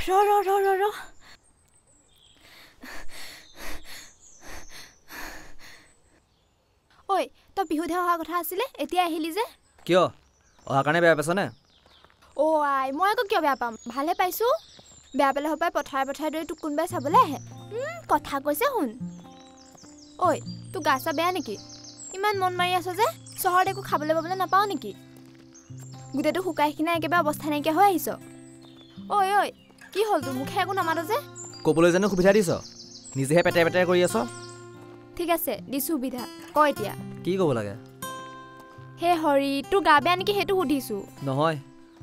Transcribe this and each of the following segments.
ৰ ঐ তই বিহুতে অহা কথা আছিলে এতিয়া আহিলি যে কিয় অহা কাৰণে বেয়া পাইছ নে আই মই আকৌ কিয় বেয়া পাম ভালে পাইছো বেয়া পালে হপাই পথাৰে দৈ তোক কোনোবাই চাবলৈ আহে কথা কৈছে শুন ঐ তোৰ গা চা বেয়া নেকি ইমান মন মাৰি আছ যে চহৰত একো খাবলৈ পাবলৈ নাপাও নেকি গোটেইটো শুকাই খিনাই একেবাৰে অৱস্থা নাইকিয়া হৈ আহিছ ঐ কি হ'ল তোৰ মুখে একো নামাত যে ক'বলৈ জানো সুবিধা দিছ নিজেহে পেটে কৰি আছ ঠিক আছে দিছো সুবিধা ক এতিয়া কি ক'ব লাগে হে হৰি তোৰ গা বেয়া নেকি সেইটো সুধিছো নহয়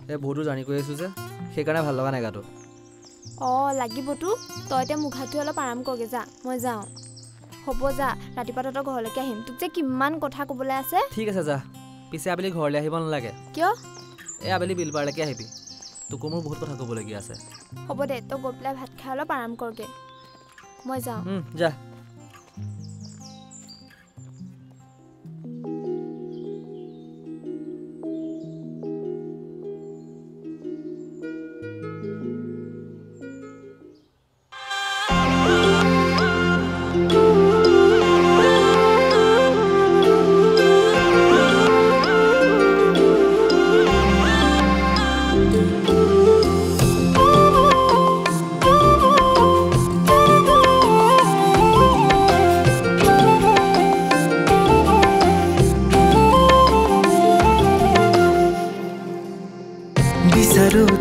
এই বহুতো জানি কৰি আছো যে সেইকাৰণে ভাল লগা নাই গাটো লাগিবতো তই এতিয়া মুখাটো অলপ আৰাম কৰগে যা মই যাওঁ হ'ব যা ৰাতিপুৱা তহঁতৰ ঘৰলৈকে আহিম তোক যে কিমান কথা ক'বলৈ আছে ঠিক আছে যা পিছে আবেলি ঘৰলৈ আহিব নালাগে কিয় এই আবেলি বিলপাৰলৈকে আহিবি তোকো মোৰ বহুত কথা ক'বলগীয়া আছে হ'ব দে তই গৈ পেলাই ভাত খাই অলপ আৰাম কৰগে মই যাওঁ যা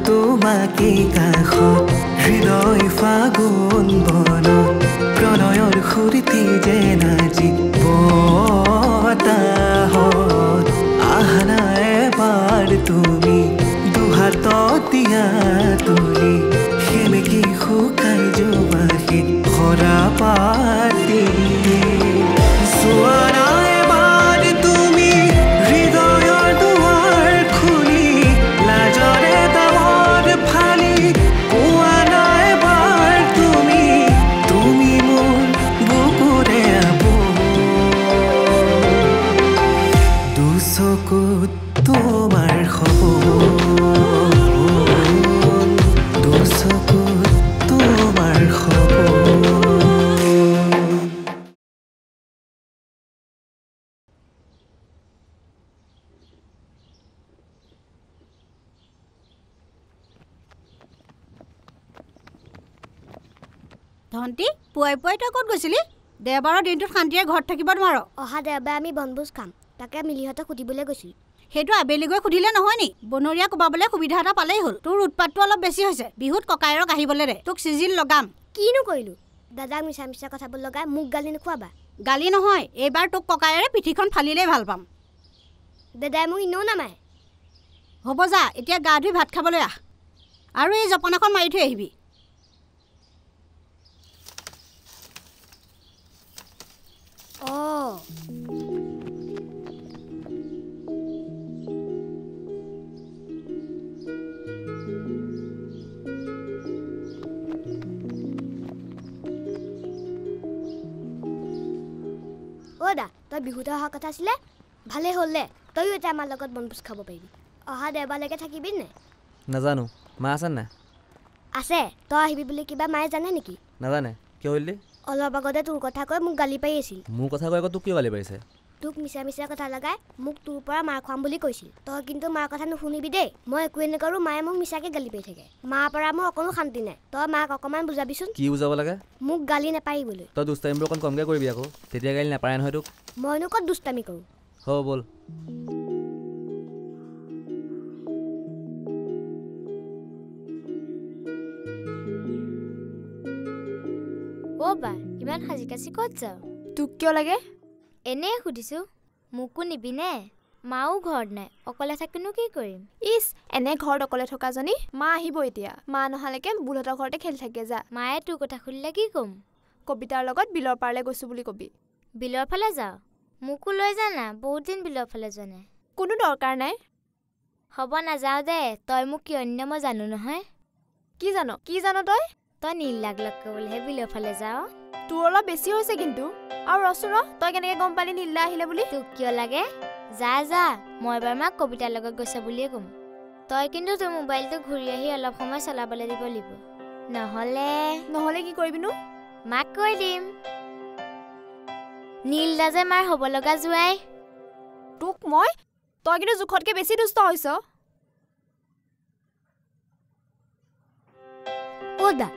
তোমাকে কাষত হৃদয় ফাগুন বন প্ৰণয়ৰ সুৰতি যেন আজি বতাহত আহনা এবাৰ তুমি দুহাতত দিয়া তুলি সেমেকি শুকাই যোৱাহি সৰা পাতি চোৱানা এবাৰ তুমি হৃদয়ৰ দুৱাৰ খুলি লাজৰে তোমাৰ খবৰ তোমাৰ খবৰ ধন্তি পুৱাই পুৱাই তই ক'ত গৈছিলি দেওবাৰৰ দিনটোত শান্তিৰে ঘৰত থাকিব নোৱাৰ অহা দেওবাৰে আমি বনভোজ খাম তাকে মিলিহঁতক সুধিবলৈ গৈছিলোঁ সেইটো আবেলি গৈ সুধিলে নহয় নি বনৰীয়া কোবাবলৈ সুবিধা এটা পালেই হ'ল তোৰ উৎপাতটো অলপ বেছি হৈছে বিহুত ককাইৰক আহিবলৈ দে তোক চিজিল লগাম কিনো কৰিলোঁ দাদাক মিছা মিছা কথাবোৰ লগাই মোক গালি নোখোৱাবা গালি নহয় এইবাৰ তোক ককাইৰে পিঠিখন ফালিলেই ভাল পাম দাদাই মোক এনেও নামাৰে হ'ব যা এতিয়া গা ধুই ভাত খাবলৈ আহ আৰু এই জপনাখন মাৰি থৈ আহিবি দা তই বিহুতে অহা কথা আছিলে ভালেই হ'ল দে তইও এতিয়া আমাৰ লগত বনভোজ খাব পাৰিবি অহা দেওবাৰলৈকে থাকিবি নে নাজানো মা আছে নাই আছে তই আহিবি বুলি কিবা মায়ে জানে নেকি নাজানে কিয় হ'লি অলপ আগতে তোৰ কথা কৈ মোক গালি পাৰি আছিল মোৰ কথা কৈ আকৌ তোক কিয় গালি পাৰিছে তোক মিছা মিছা কথা লগাই মোক তোৰ পৰা মাৰ খুৱাম বুলি কৈছিল তই কিন্তু মাৰ কথা নুশুনিবি দেই মই একোৱে নকৰোঁ মায়ে মোক মিছাকে গালি পাৰি থাকে মাৰ পৰা মোৰ অকণো শান্তি নাই তই মাক অকণমান বুজাবিচোন কি বুজাব লাগে মোক গালি নাপাৰিবলৈ তই দুষ্টামিবোৰ অকণ কমকৈ কৰিবি আকৌ তেতিয়া গালি নাপাৰে নহয় তোক মইনো ক'ত দুষ্টামি কৰোঁ হ'ব ব'ল বা ইমান সাজি কাচি ক'ত যাওঁ তোক কিয় লাগে এনেই সুধিছোঁ মোকো নিবিনে মাও ঘৰত নাই অকলে থাকিনো কি কৰিম ইছ এনে ঘৰত অকলে থকাজনী মা আহিব এতিয়া মা নহালৈকে বুলহঁতৰ ঘৰতে খেলি থাকে যা মায়ে তোৰ কথা সুধিলে কি ক'ম কবিতাৰ লগত বিলৰ পাৰলৈ গৈছোঁ বুলি কবি বিলৰ ফালে যাওঁ মোকো লৈ যা না বহুত দিন বিলৰ ফালে যোৱা নাই কোনো দৰকাৰ নাই হ'ব নাযাওঁ দে তই মোক কিয় নিন মই জানো নহয় কি জান তই তই নীল লাগ লাগ কৰিবলৈহে বিলৰ ফালে যাওঁ তোৰ অলপ বেছি হৈছে কিন্তু আৰু ৰচোন তই কেনেকৈ গম পালি নীলা আহিলে বুলি তোক কিয় লাগে যা মই এবাৰ মাক কবিতাৰ লগত গৈছে বুলিয়ে ক'ম তই কিন্তু তোৰ মোবাইলটো ঘূৰি আহি অলপ সময় চলাবলৈ দিব লাগিব নহ'লে কি কৰিবিনো মাক কৈ দিম নীলদা যে মাৰ হ'ব লগা জোৱাই তোক তই কিন্তু জোখতকে বেছি দুষ্ট হৈছ অ' দা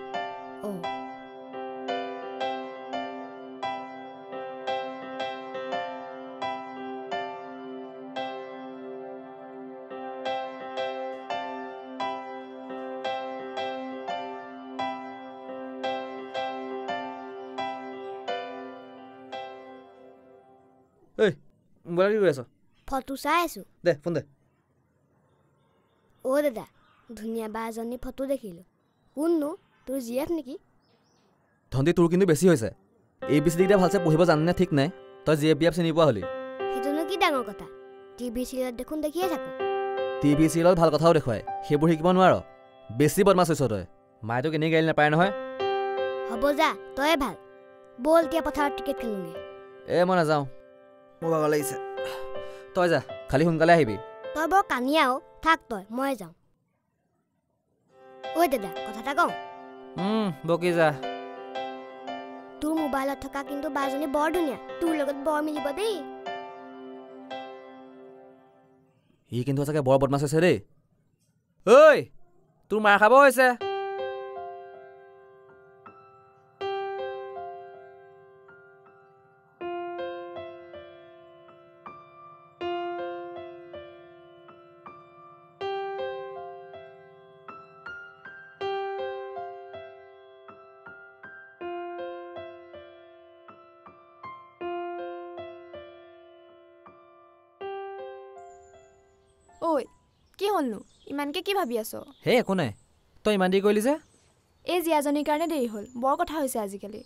ঐ মোবাইলত কি কৰি আছ ফটো চাই আছো দে ফোন দে অ' দাদা ধুনীয়া বা এজনী ফটো দেখিলোঁ কোননো তোৰ জিএফ নেকি ধন্দি তোৰ কিন্তু বেছি হৈছে ABC কেইটা ভালছে পঢ়িব জাননে ঠিক নাই তই জিএফ চিনি পোৱা হলি সেইটোনো কি ডাঙৰ কথা টিভি চিৰিয়েলত দেখোন দেখিয়ে থাকোঁ টিভি চিৰিয়েলত ভাল কথাও দেখুৱায় সেইবোৰ শিকিব নোৱাৰ বেছি বদমাছ হৈছ তই মায়ে তোক এনেই গালি নাপায় নহয় হ'ব যা তয়ে ভাল ব'ল এতিয়া পথাৰত টিকেট খেলোঁগৈ মই নাযাওঁ মোৰ ভাগৰ লাগিছে তই যা খালি সোনকালে আহিবি তই বৰ কানিয়াও থাক তই মই যাওঁ ঐ দাদা কথা এটা কওঁ বকি যা তোৰ মোবাইলত থকা কিন্তু বাজনী বৰ ধুনীয়া তোৰ লগত বৰ মিলিব দেই সি কিন্তু চাগে বৰ বদমাছ হৈছে দেই ঐ তোৰ মাৰ খাব হৈছে ঐ কি হ'লনো ইমানকে কি ভাবি আছ হে একো নাই তই ইমান দেৰি কৰিলি যে এই জীয়াজনীৰ কাৰণে দেৰি হ'ল বৰ কথা হৈছে আজিকালি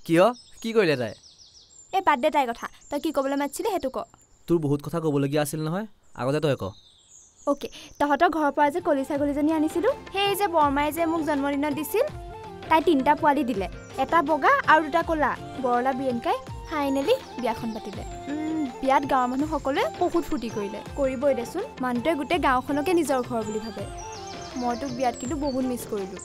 কিয় কি কৰিলে তাই এই বাদ দে তাইৰ কথা তই কি ক'বলৈ মাতিছিলি সেইটো ক তোৰ বহুত কথা ক'বলগীয়া আছিল নহয় আগতে তই ক অ'কে তহঁতৰ ঘৰৰ পৰা যে কলি ছাগলীজনী আনিছিলোঁ সেই যে বৰমাই যে মোক জন্মদিনত দিছিল তাই 3টা পোৱালি দিলে এটা বগা আৰু 2টা ক'লা বৰলা বিৰিয়ানকাই ফাইনেলি বিয়াখন পাতিলে বিয়াত গাঁৱৰ মানুহ সকলোৱে বহুত ফূৰ্তি কৰিলে কৰিবই দেচোন মানুহটোৱে গোটেই গাঁওখনকে নিজৰ ঘৰ বুলি ভাবে মই তোক বিয়াত কিন্তু বহুত মিছ কৰিলোঁ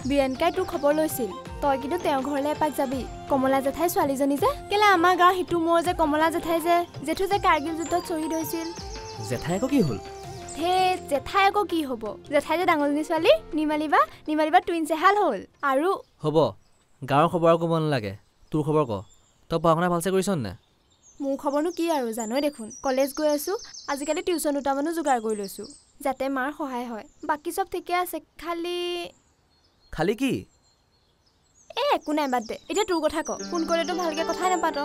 বিৰিয়ানকাই তোৰ খবৰ লৈছিল তই কিন্তু তেওঁৰ ঘৰলৈ এপাক যাবি কমলা জেঠাই ছোৱালীজনী যে কেলে আমাৰ গাঁৱৰ সিটো মোৰ যে কমলা জেঠাই যে জেঠু যে কাৰ্গিল যুদ্ধত শ্বহীদ হৈছিল জেঠাই আকৌ কি হ'ল হে জেঠাই আকৌ কি হ'ব জেঠাই যে ডাঙৰজনী ছোৱালী নিমালিবা টুইনছ এহাল হ'ল আৰু হ'ব গাঁৱৰ খবৰ আৰু ক'ব নালাগে তোৰ খবৰ ক তই পঢ়া শুনা ভালছে কৰিছ নে মোৰ খবৰনো কি আৰু জানই দেখোন কলেজ গৈ আছোঁ আজিকালি টিউশ্যন 2টামানো যোগাৰ কৰি লৈছোঁ যাতে মাৰ সহায় হয় বাকী চব ঠিকে আছে খালি কি একো নাই বাদ দে এতিয়া তোৰ কথা ক ফোন কৰিলেতো ভালকৈ কথাই নাপাত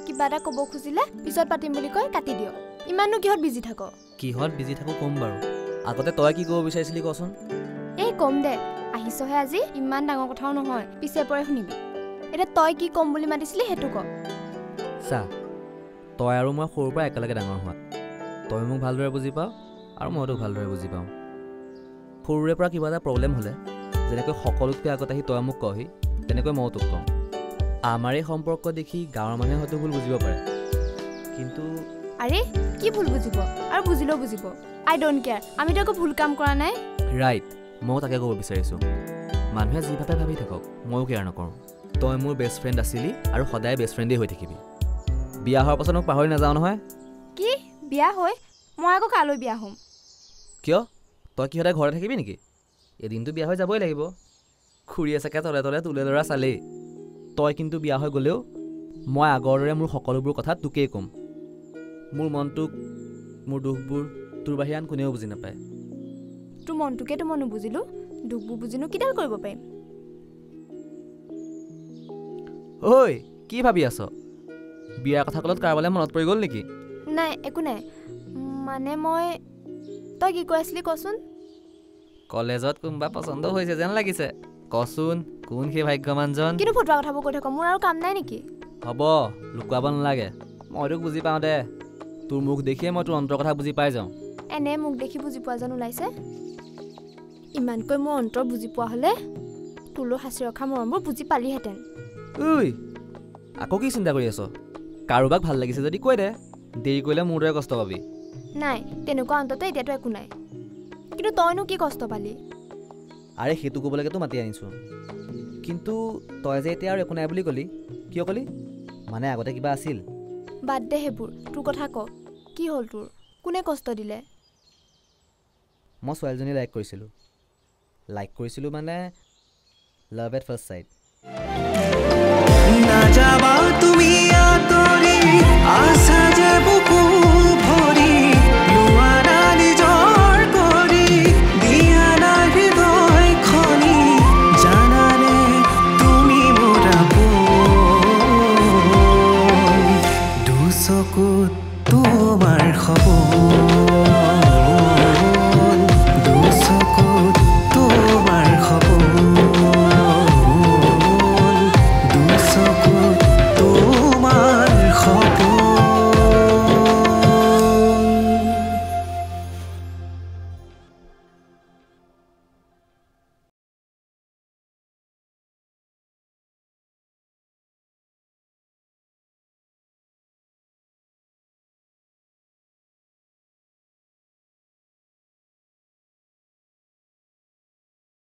কিবা এটা ক'ব খুজিলে পিছত পাতিম বুলি কৈ কাটি দিয় ইমাননো কিহত বিজি থাক কিহত বিজি থাকো ক'ম বাৰু আগতে তই কি ক'ব বিচাৰিছিলি কচোন ক'ম দে আহিছহে আজি ইমান ডাঙৰ কথাও নহয় পিছে পৰে শুনিবি এতিয়া তই কি ক'ম বুলি মাতিছিলি সেইটো ক চা তই আৰু মই সৰুৰ পৰা একেলগে ডাঙৰ হোৱা তই মোক ভালদৰে বুজি পাওঁ আৰু মই তোক ভালদৰে বুজি পাওঁ সৰুৰে পৰা কিবা এটা প্ৰব্লেম হ'লে যেনেকৈ সকলোতকৈ আগত আহি তই মোক কহি তেনেকৈ ময়ো তোক কওঁ আমাৰ এই সম্পৰ্ক দেখি গাঁৱৰ মানুহে হয়তো ভুল বুজিব পাৰে কিন্তু আৰে কি ভুল বুজিব আৰু বুজিলেও বুজিব আই ডোণ্ট কেয়াৰ আমিতো একো ভুল কাম কৰা নাই ৰাইট ময়ো তাকে ক'ব বিচাৰিছোঁ মানুহে যি ভাবে ভাবি থাকক ময়ো কেয়াৰ নকৰোঁ তই মোৰ বেষ্ট ফ্ৰেণ্ড আছিলি আৰু সদায় বেষ্ট ফ্ৰেণ্ডেই হৈ থাকিবি বিয়া হোৱাৰ পাছত মোক পাহৰি নাযাওঁ নহয় কি বিয়া হৈ মই আকৌ কালৈ বিয়া হ'ম কিয় তই কি সদায় ঘৰতে থাকিবি নেকি এদিনটো বিয়া হৈ যাবই লাগিব খুৰীয়ে চাগে তলে তলে তোলে ল'ৰা চালেই তই কিন্তু বিয়া হৈ গ'লেও মই আগৰ দৰে মোৰ সকলোবোৰ কথা তোকেই ক'ম মোৰ মনটোক মোৰ দুখবোৰ তোৰ বাহিৰে আন কোনেও বুজি নাপায় তোৰ মনটোকেতো মই নুবুজিলোঁ দুখবোৰ বুজিনো কিডাল কৰিব পাৰিম ঐ কি ভাবি আছ বিয়াৰ কথা ক'লত কাৰোবালৈ মনত পৰি গ'ল নেকি নাই একো নাই মানে মই তই কি কৈ আছিলি কচোন কলেজত কোনোবা পচন্দ হৈছে যেন লাগিছে কচোন কোন সেই ভাগ্যৱানজন কিন্তু ফটোৱা কথাবোৰ কৈ থাক মোৰ আৰু কাম নাই নেকি হ'ব লুকুৱাব নালাগে মই তোক বুজি পাওঁ দে তোৰ মুখ দেখিয়ে মই তোৰ অন্তৰ কথা বুজি পাই যাওঁ এনে মুখ দেখি বুজি পোৱা যেন ওলাইছে ইমানকৈ মোৰ অন্তৰ বুজি পোৱা হ'লে তোলৈ সাঁচি ৰখা মৰমবোৰ বুজি পালিহেঁতেন ঐ আকৌ কি চিন্তা কৰি আছ কাৰোবাক ভাল লাগিছে যদি কৈ দে দেৰি কৰিলে মোৰ দৰে কষ্ট পাবি নাই তেনেকুৱা অন্তত এতিয়াতো একো নাই কিন্তু তইনো কি কষ্ট পালি আৰে সেইটো ক'বলৈকেতো মাতি আনিছোঁ কিন্তু তই যে এতিয়া আৰু একো নাই বুলি ক'লি কিয় ক'লি মানে আগতে কিবা আছিল বাদ দে সেইবোৰ তোৰ কথা ক কি হ'ল তোৰ কোনে কষ্ট দিলে মই ছোৱালীজনী লাইক কৰিছিলোঁ মানে লাভ এট ফাৰ্ষ্ট চাইট নাযাবা তুমি আঁতৰি আছা